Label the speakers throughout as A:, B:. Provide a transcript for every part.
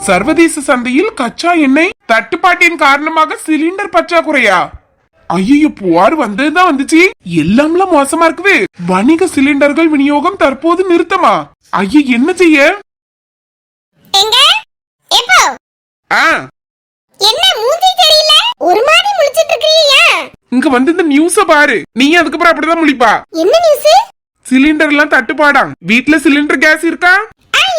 A: சர்வதேச சந்தையில் கச்சா எண்ணெய் தட்டுப்பாட்டின் காரணமாக சிலிண்டர் பற்றாக்குறையா? ஐயோ, புகார் வந்ததுதான் வந்துச்சு. எல்லாம்லாம் மோசமா இருக்குது. வணிக சிலிண்டர்கள் விநியோகம் தற்போது நிறுத்தமா? ஐயோ, என்ன செய்ய? இங்க வந்து இந்த நியூஸ பாரு. நீ அதுக்கப்புறம் அப்படிதான் முழிப்பா.
B: என்ன நியூஸ்?
A: சிலிண்டர் எல்லாம் தட்டுப்பாடாம். வீட்ல சிலிண்டர் கேஸ் இருக்கா?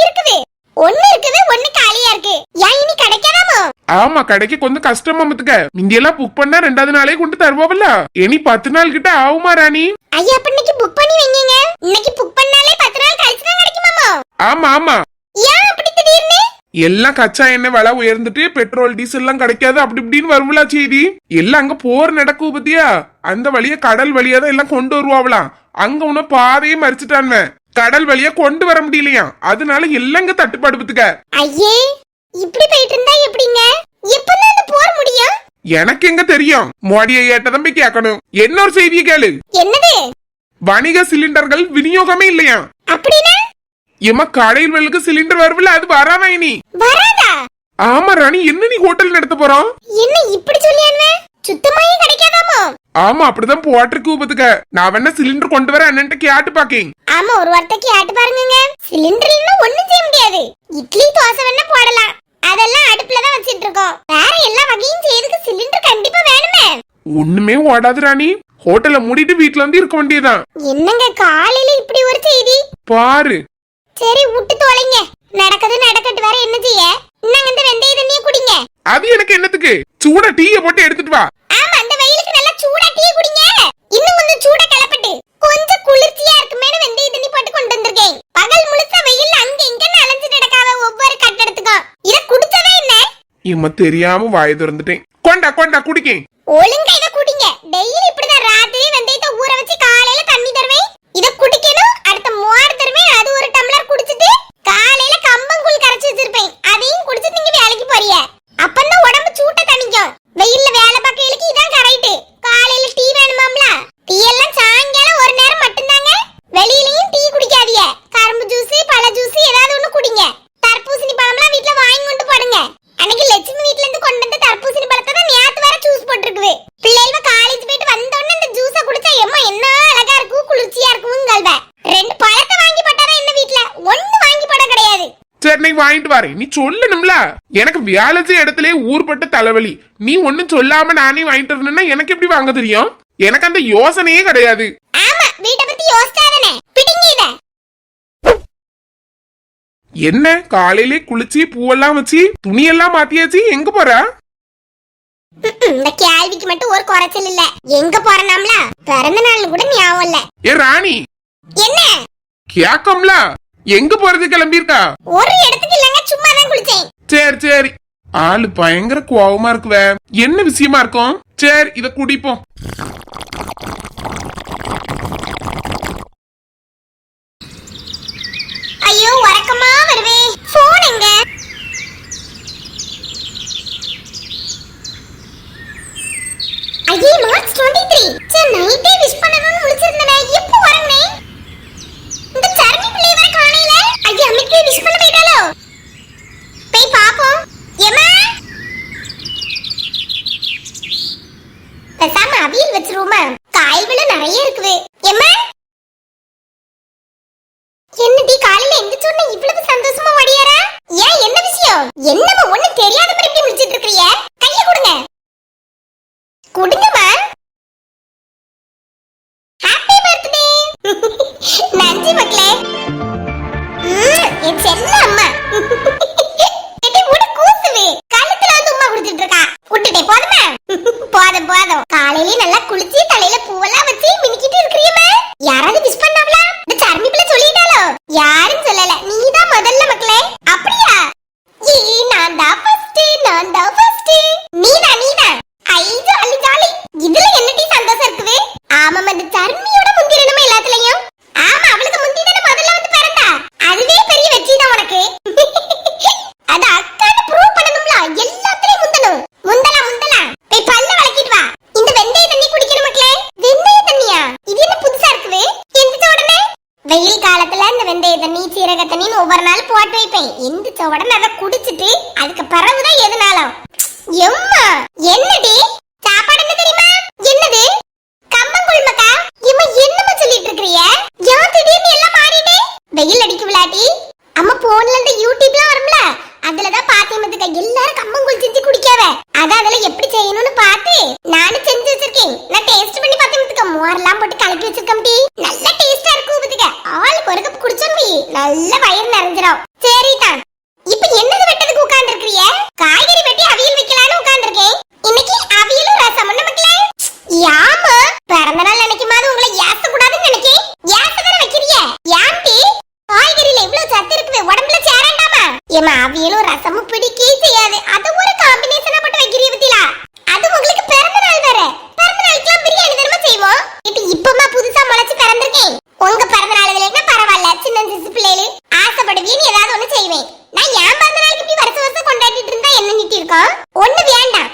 B: இருக்குது. ஒண்ணு இருக்குது, ஒண்ணு காலியா இருக்கு. ஏன் இனி கிடைக்காதாமோ?
A: ஆமா, கடைக்கு கொஞ்சம் கஷ்டமா மத்துக்க. முந்தியெல்லாம் புக் பண்ணா 2வது நாளே கொண்டு தருவாவல்ல. இனி 10 நாள் கிட்ட ஆகுமா ராணி?
B: ஐயா, அப்ப இன்னைக்கு புக் பண்ணி வைங்க. இன்னைக்கு புக் பண்ணாலே 10 நாள் கழிச்சு தான் கிடைக்குமாமோ?
A: ஆமா ஆமா.
B: ஏன் அப்படி திடீர்னு?
A: எல்லாம் கச்சா எண்ணெய் விலை உயர்ந்துட்டு பெட்ரோல் டீசல் எல்லாம் கிடைக்காது அப்படி இப்படின்னு வருவலா செய்தி. எல்லாம் அங்க போர் நடக்கும் பத்தியா? அந்த வழியா கடல் வழியா தான் எல்லாம் கொண்டு வருவாங்களாம். அங்க உன்ன பாதையே மறிச்சுட்டான். கடல் வழியா கொண்டு வர முடியலையா, அதனால எல்லாம் இங்க தட்டுப்பாடு பத்துக்க.
B: ஐயே, இப்படி போயிட்டு இருந்தா எப்படிங்க? எப்பதான் இந்த போர் முடியும்?
A: எனக்கு எங்க தெரியும். மோடியை ஏட்டதான் போய் கேட்கணும். இன்னொரு செய்தியை கேளு.
B: என்னது?
A: வணிக சிலிண்டர்கள் விநியோகமே இல்லையா?
B: அப்படின்னா
A: ஏமா கடைகளுக்கு சிலிண்டர் வருவல, அது வராதா இனி?
B: வராதா?
A: ஆமா ராணி, என்ன நீ ஹோட்டல் நடத்த போறோம்?
B: என்ன இப்படி சொல்லியானே? சுத்தமாயே கிடைக்காதாமோ?
A: ஆமா, அப்படிதான் போட்டிருக்கு பத்துக்க. நான் வேணா சிலிண்டர் கொண்டு வர அண்ணன்ட்ட கேட்டு பாக்கேன்.
B: ஆமா, ஒரு வார்த்தைக்கு கேட்டு பாருங்க. சிலிண்டர் இல்ல ஒண்ணும் செய்ய முடியாது. இட்லி தோசை வேணா போடலாம், அதெல்லாம் அடுப்புல தான் வச்சிட்டு இருக்கோம். வேற எல்லா வகையும் செய்யறதுக்கு சிலிண்டர் கண்டிப்பா வேணுமே.
A: ஒண்ணுமே ஓடாது ராணி. ஹோட்டலை மூடிட்டு வீட்ல வந்து இருக்க வேண்டியதான்.
B: என்னங்க காலையில இப்படி ஒரு செய்தி
A: பாரு.
B: சரி, விட்டு தொலைங்க. நடக்கது நடக்கட்டு, வேற என்ன செய்ய? இன்னங்க இந்த வெந்தய தண்ணியை குடிங்க.
A: அது எனக்கு என்னத்துக்கு? சூடா டீயை போட்டு எடுத்துட்டு வா.
B: ஆமா, அந்த வெயிலுக்கு நல்லா சூடா டீ குடிங்க. இன்னும் கொஞ்சம் சூடா கிளப்பிட்டு கொஞ்சம் குளிர்ச்சியா இருக்குமேனு வெந்தய தண்ணி போட்டு கொண்டு வந்திருக்கேன். பகல் முழுசா வெயில்ல அங்க இங்கன்னு அலைஞ்சு நடக்காம ஒவ்வொரு கட்டடத்துக்கும் இத குடிச்சவே என்ன?
A: இம்மா தெரியாம வாயை திறந்துட்டேன். கொண்டா கொண்டா குடிக்கேன்.
B: ஒழுங்கா இத குடிங்க. டெய்லி இப்படிதான் ராத்திரி வெந்தயத்தை ஊற வச்சு காலையில தண்ணி தருவேன். இத குடிக்கணும். அடுத்த மோர் தருவேன், அது ஒரு டம்ளர் குடிச்சிட்டு காலையில கம்பங்கூழ் கரைச்சு வச்சிருப்பேன். அதையும் குடிச்சிட்டு நீங்க வேலைக்கு போறீங்க. அப்பதான் உடம்பு சூட்ட தணிக்கும். வெயில்ல வேலை பார்க்கறதுக்கு இதான் கரெக்ட். காலையில டீ வேணுமாம்ல? டீ எல்லாம் சாயங்காலம் ஒரு நேரம் மட்டும்தாங்க. வெளியிலயும் டீ குடிக்காதீங்க. கரும்பு ஜூஸ், பழ ஜூஸ் ஏதாவது ஒண்ணு குடிங்க. தர்பூசணி பழம்லாம் வீட்ல வாங்கி கொண்டு போடுங்க. அன்னைக்கு லட்சுமி வீட்ல இருந்து கொண்டு வந்த தர்பூசணி பழத்தை தான் நேத்து வர ஜூஸ் போட்டுருக்குது. பிள்ளைகள் காலேஜ் போயிட்டு வந்தோடனே இந்த ஜூஸை குடிச்சா எம்மா என்ன அழகா இருக்கும், குளிர்ச்சியா இருக்கும்ங்கல்வ. 2 பழத்தை வாங்கி போட்டாதான் என்ன வீட்ல, ஒண்ணு வாங்கி போட கிடையாது.
A: சரி, நீ வாங்கிட்டு வரேன். நீ சொல்லணும்ல. எனக்கு வேலைச்ச இடத்துல ஊர்பட்ட தலைவலி. நீ ஒண்ணும் சொல்லாம நானே வாங்கிட்டு வரணும்னா எனக்கு எப்படி வாங்க தெரியும்? எனக்கு அந்த யோசனையே கிடையாது.
B: ஆமா, வீட்டை பத்தி யோசிச்சாதானே. பிடிங்க இத.
A: என்ன காலையிலே குளிச்சு பூவெல்லாம் வச்சு துணியெல்லாம் மாத்தியாச்சு, எங்க போற?
B: இந்த கேள்விக்கு மட்டும் ஒரு குறைச்சல் இல்ல. எங்க போறனாம்ல? பிறந்த நாள் கூட ஞாபகம் இல்ல.
A: ஏ ராணி,
B: என்ன
A: கேக்கம்ல? எங்க போறது கிளம்பி இருக்கா?
B: ஒரு இடத்துக்கு இல்லங்க, சும்மா தான் குளிச்சேன்.
A: சரி சரி. ஆளு பயங்கர கோவமா இருக்குவே. என்ன விஷயமா இருக்கும்? சரி, இத குடிப்போம்.
B: ஐயோ, வரக்கமா வருவே. போன் எங்க? ஐயே, மார்ச் 23. சரி, நைட்டே விஷ் பண்ணனும்னு முடிச்சிருந்தனே. எப்போ வரனே? இந்த சர்மி பிள்ளை வர காணையில. ஐயே, அம்மிக்கு விஷ் பண்ண போயிட்டாலோ? போய் பாப்போம். ஏமா, பேசாம அவியல் வச்சிருவோமா? வெந்தய தண்ணி சீரக தண்ணின்னு ஒவ்வொரு நாள் போட்டு வைப்பேன். எந்திரிச்ச உடனே அதை குடிச்சிட்டு அதுக்கு பிறகுதான் எதுனாலும். எம்மா என்னடி சாப்பாடு என்ன தெரியுமா? என்னது கம்பங்கூழ் மக்கா? இம்மா என்னமா சொல்லிட்டு இருக்கறிய? ஏன் திடீர்னு எல்லாம் மாறிட்டே? வெயில் அடிக்கு விளாட்டி அம்மா போன்ல இருந்து யூடியூப்லாம் வரும்ல, அதுலதான் பாத்தியமத்துக்க எல்லாரும் கம்பங்கூழ் செஞ்சு குடிக்காவ. அதுல எப்படி செய்யணும்னு பார்த்து நானும் செஞ்சு வச்சிருக்கேன். நான் டேஸ்ட் பண்ணி பாத்தியமத்துக்க மோரெல்லாம் போட்டு கலக்கி வச்சிருக்கேன். நல்ல டேஸ்டா இருக்கும். பத்துக்க ஆளுக்கு ஒரு கப் குடிச்சோம் நல்ல வயிறு நிறைஞ்சிரும். சரிதான். இப்ப என்னது வெட்டதுக்கு உட்கார்ந்து இருக்கறிய? காய்கறி வெட்டி அவியல் வைக்கலாம்னு உட்கார்ந்து இருக்கேன். இன்னைக்கு அவியலும் ரசம் என்ன மக்களே? யாமா பிறந்த நாள் நினைக்கும்போது உங்களை ஏச கூடாதுன்னு நினைக்கேன். ஏசதானே வைக்கிறீங்க? ஏன்டி காய்கறியில இவ்வளவு சத்து இருக்குது, உடம்புல சேரண்டாமா? ஏமா அவியலும் ரசமும் பிடிக்கே செய்யாது. அது ஒரு காம்பினேஷனா போட்டு வைக்கிறீ பத்தியா? அது உங்களுக்கு பிறந்த நாள் வேற. பிறந்த நாளுக்குலாம் பிரியாணி தரமா செய்வோம். இப்பமா புதுசா முளைச்சு பிறந்திருக்கேன். உங்க பிறந்த நாள் இல்லைன்னா பரவாயில்ல, சின்ன சிசு பிள்ளைகள் ஆசைப்படுவீன்னு ஏதாவது ஒண்ணு செய்வேன். நான் என் பிறந்த நாளுக்கு இப்படி வருஷம் வருஷம் கொண்டாடிட்டு இருந்தா என்ன நிட்டி இருக்கோம்? ஒண்ணு வேண்டாம்.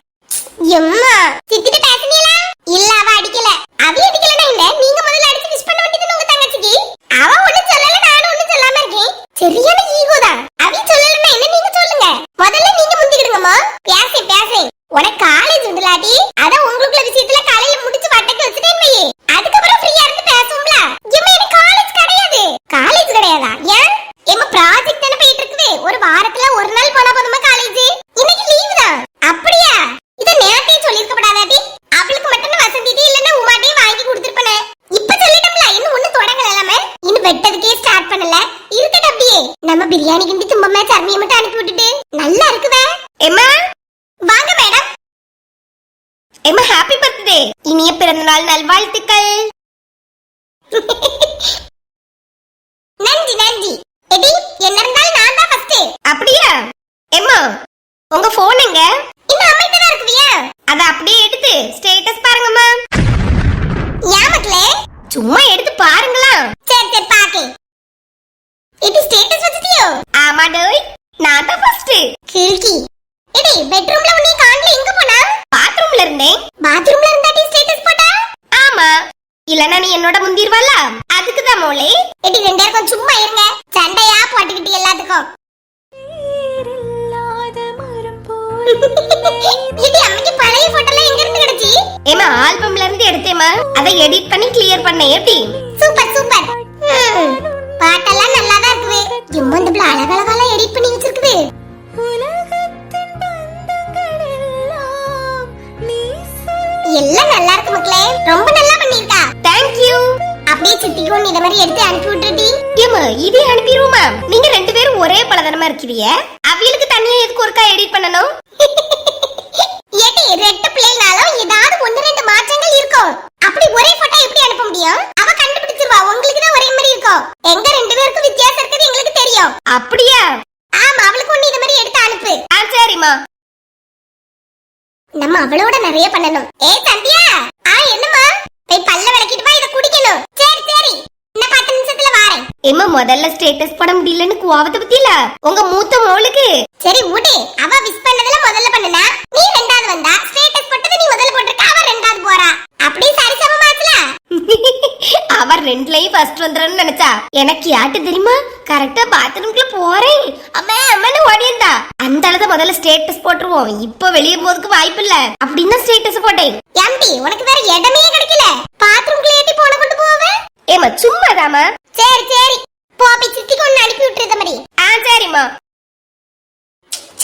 B: எம்மா சித்திட்டு பேசுனீங்களா? இல்ல அவ அடிக்கல. அவ அடிக்கலனா இல்ல, நீங்க முதல்ல அடிச்சு விஷ் பண்ண வேண்டியது உங்க தங்கச்சிக்கு. அவ ஒண்ணு சொல்லல, நானும் ஒண்ணு சொல்லாம இருக்கேன். சரியான ஈகோ தான். அவ சொல்லலன்னா என்ன நீங்க சொல்லுங்க. முதல்ல நீங்க முந்திக்கிடுங்கம்மா. பேசேன். உனக்கு காலேஜ் உண்டுலாடி, அத உங்களுக்குள்ள விஷயத்துல காலையில முடிச்சு வட்டக்கு வச்சுட்டேன் வை. அதுக்கப்புறம் ஃப்ரீயா இருந்து பேசுவோம்ல. ஏமா எனக்கு காலேஜ் கிடையாது. காலேஜ் கிடையாதா? ஏன்? ஏமா ப்ராஜெக்ட் தான போயிட்டு இருக்குது. ஒரு வாரத்துல ஒரு நாள் போனா போதுமா காலேஜ்? இன்னைக்கு லீவு தான். அப்படியா? இத நேத்தே சொல்லிருக்கப்படாதாடி? அவளுக்கு மட்டும் வசந்திட்டே இல்லன்னா உமாட்டே வாங்கி கொடுத்துருப்பனே. இப்ப சொல்லிட்டோம்ல, இன்னும் ஒண்ணு தொடங்கலாமே. இன்னும் வெட்டதுக்கே ஸ்டார்ட் பண்ணல. இருக்கட்ட அப்படியே நம்ம பிரியாணி கிண்டி தும்பமா சர்மியை மட்டும் அனுப்பி விட்டுட்டு நல்லா இருக்குதா? எம்மா வாங்க மேடம். எம்மா ஹாப்பி பர்த்டே. இனிய பிறந்த நாள் நல்வாழ்த்துக்கள். நன்றி. எடி என்ன இருந்தாலும் நான் தான் ஃபர்ஸ்ட். அப்படியா? எம்மா உங்க போன் எங்க? இன்னும் அம்மிட்ட தான் இருக்குவியா? அத அப்படியே எடுத்து ஸ்டேட்டஸ் பாருங்கம்மா. யாமக்களே சும்மா எடுத்து பாருங்களா? சரி பாக்கேன். இது ஸ்டேட்டஸ் வச்சிட்டியோ? ஆமா டோய், நான் தான் ஃபர்ஸ்ட். கிறுக்கி. எடி பெட்ரூம்ல நீ காணல, எங்க போனா? பாத்ரூம்ல இருந்தேன். பாத்ரூம்ல இருந்தாடி ஸ்டேட்டஸ் போட்டா? ஆமா, இல்லனா நீ என்னோட முந்திருவல்ல, அதுக்கு தான் மோளே. எடி ரெண்டு பேரும் சும்மா இருங்க, சண்டையா போட்டுக்கிட்டு எல்லாத்துக்கும். இது அம்மைக்கு பழைய போட்டோலாம் எங்க இருந்து கிடைச்சி? ஏமா ஆல்பம்ல இருந்து எடுத்தேமா, அத எடிட் பண்ணி கிளியர் பண்ணேன். எப்படி? சூப்பர். பாட்டெல்லாம் நல்லா தான் இருக்குது. எம்மா இந்த பிள்ளை அழகழகால எடிட் பண்ணி வச்சிருக்குது. எல்லாம் நல்லா இருக்கு மக்களே, ரொம்ப நல்லா பண்ணிருக்கா. Thank you. அப்படியே சித்திக்கும் இத மாதிரி எடுத்து அனுப்பி விட்டுடி. ஏமா இதே அனுப்பிடுவோமா? நீங்க ரெண்டு பேரும் ஒரே பலதனமா இருக்கீங்க. அவியலுக்கு தனியா எதுக்கு ஒருக்கா எடிட் பண்ணனும்? ஏடி ரெட்ட பிள்ளைனாலும் ஏதாவது ஒன்னு ரெண்டு மாற்றங்கள் இருக்கும். அப்படி ஒரே போட்டோ எப்படி அனுப்ப முடியும்? அவ கண்டுபிடிச்சிருவா. உங்களுக்கு தான் ஒரே மாதிரி இருக்கும். எங்க ரெண்டு பேருக்கு வித்தியாசம் இருக்குது உங்களுக்கு தெரியும். அப்படியா? ஆமா, அவளுக்கு ஒன்னு இத மாதிரி எடுத்து அனுப்பு. சரிம்மா. நம்ம அவளோட நிறைய பண்ணணும். சந்தியா, என்னம்மா? போய் பல்ல விளக்கிட்டு வா, இத குடிக்கணும். சரி இன்னும் 10 நிமிஷத்துல வாரேன். எம்மா முதல்ல ஸ்டேட்டஸ் போட முடியலன்னு கோவத்தை பத்தியில உங்க மூத்த மோளுக்கு. சரி விடு, அவ விஷ் பண்ணதுல முதல்ல பண்ணுனா, நீ ரெண்டாவது வந்தா. ஸ்டேட்டஸ் போட்டது நீ முதல்ல போட்டுருக்க, அவ ரெண்டாவது போறா. அப்படியே சரிசமமாச்சுல. அவர் ரெண்டுலயும் ஃபர்ஸ்ட் வந்துறன்னு நினைச்சா. எனக்கு யாட்டு தெரியுமா? கரெக்டா பாத்ரூம்க்குள்ள போறேன், அம்மான்னு ஓடியந்தா. அந்த அளவுக்கு முதல்ல ஸ்டேட்டஸ் போட்டுருவோம். இப்ப வெளியே போறதுக்கு வாய்ப்பு இல்ல அப்படின்னு ஸ்டேட்டஸ் போட்டேன். எம்டி உனக்கு வேற இடமே கிடைக்கல, பாத்ரூம்க்குள்ள ஏத்தி போன கொண்டு போவே. ஏமா சும்மாதாமா. சரி போபி சித்திக்கு ஒன்னு அனுப்பி விட்டுருத மாதிரி. சரிம்மா.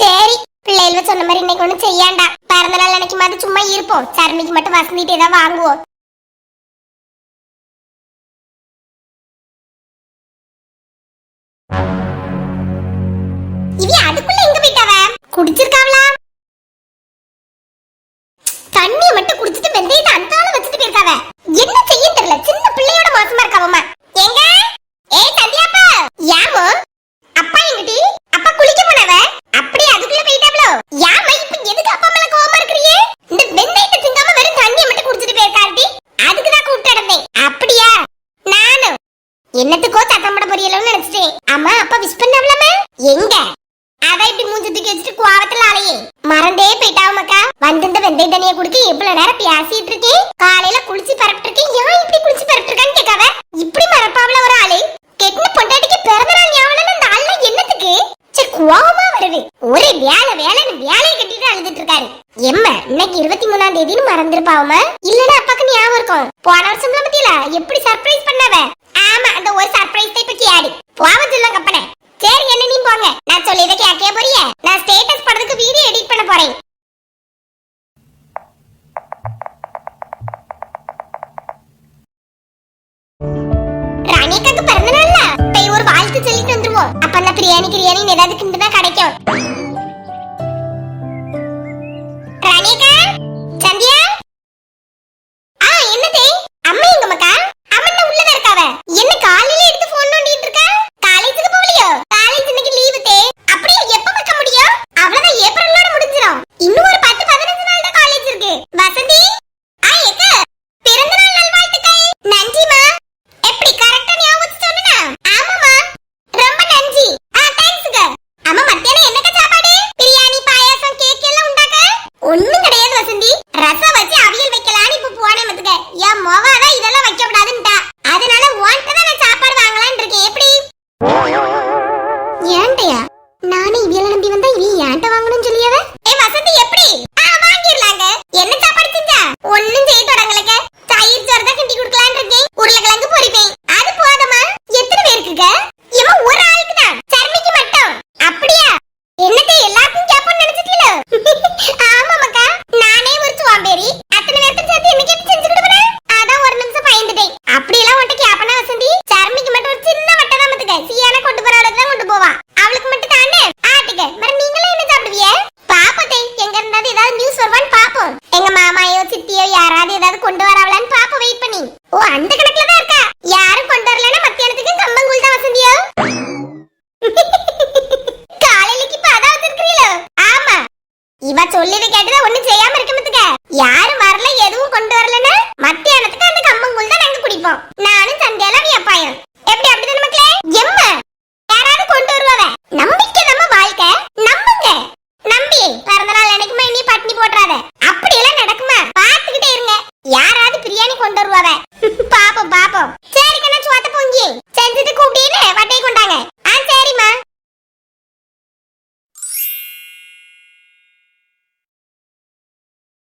B: சரி பிள்ளைகள் சொன்ன மாதிரி இன்னைக்கு ஒண்ணு செய்யாண்டா. பிறந்த நாள் அன்னைக்கு மாதிரி சும்மா இருப்போம். சர்மிக்கு மட்டும் வசந்திட்டு ஏதாவது வாங்குவோம். இவ அதுக்குள்ள எங்க போயிட்டாவ? குடிச்சிருக்காவளா? தண்ணிய மட்டும் குடிச்சிட்டு வெந்தயத்தை அந்தால வச்சிட்டு போயிருக்காவ. என்ன செய்ய தெரியல, சின்ன பிள்ளையோட மோசமா இருக்காவமா. எங்க? சந்தியாப்பா. யாமோ? அப்பா எங்கடி? அப்பா குளிக்க போனவ. அப்படியே அதுக்குள்ள போயிட்டாவளோ? யாமா இப்ப எதுக்கு அப்பா மேல கோவமா இருக்கறியே? இந்த வெந்தயத்தை திங்காம வெறும் தண்ணிய மட்டும் குடிச்சிட்டு போயிருக்காடி. அதுக்கு தான் கூப்பிட்டு நடந்தேன். அப்படியா? நானும் என்னத்துக்கோ சத்தம் போட போறீங்களோன்னு நினைச்சிட்டேன். அம்மா அப்பா விஷ் பண்ணவளமா? எங்க? அத இப்படி மூஞ்சி தூக்கி வச்சுட்டு கோவத்துல அலையே மறந்தே போயிட்டாவ மக்கா. வந்து வெந்தய தண்ணிய குடிக்க எவ்வளவு நேரம் பேசிட்டு இருக்கேன். காலையில குளிச்சு பரப்பிட்டு இருக்கேன். ஏன் இப்படி குளிச்சு பரப்பிட்டு இருக்கான்னு கேட்காவ. இப்படி மறப்பாவல ஒரு ஆளு. கெட்டின பொண்டாட்டிக்கு பாவமா இல்லனா அப்பாக்கு ஞாபகம் இருக்கும் போன வருஷம் பத்தியில எப்படி சர்ப்ரைஸ் பண்ணாவ ஆமா அந்த ஒரு சர்ப்ரைஸ் தான் இப்ப கேடி போவ சொல்ல கப்பனே சரி என்ன நீ போங்க நான் சொல்லியத கேட்க போறியே நான் ஸ்டேட்டஸ் படத்துக்கு வீடியோ எடிட் பண்ண போறேன் ராணியக்காக்கு பிறந்த நாள்ல போய் ஒரு வாழ்த்து சொல்லிட்டு வந்துருவோம் அப்ப அந்த பிரியாணி ஏதாவது கிண்டுனா கிடைக்கும் ராணியக்கா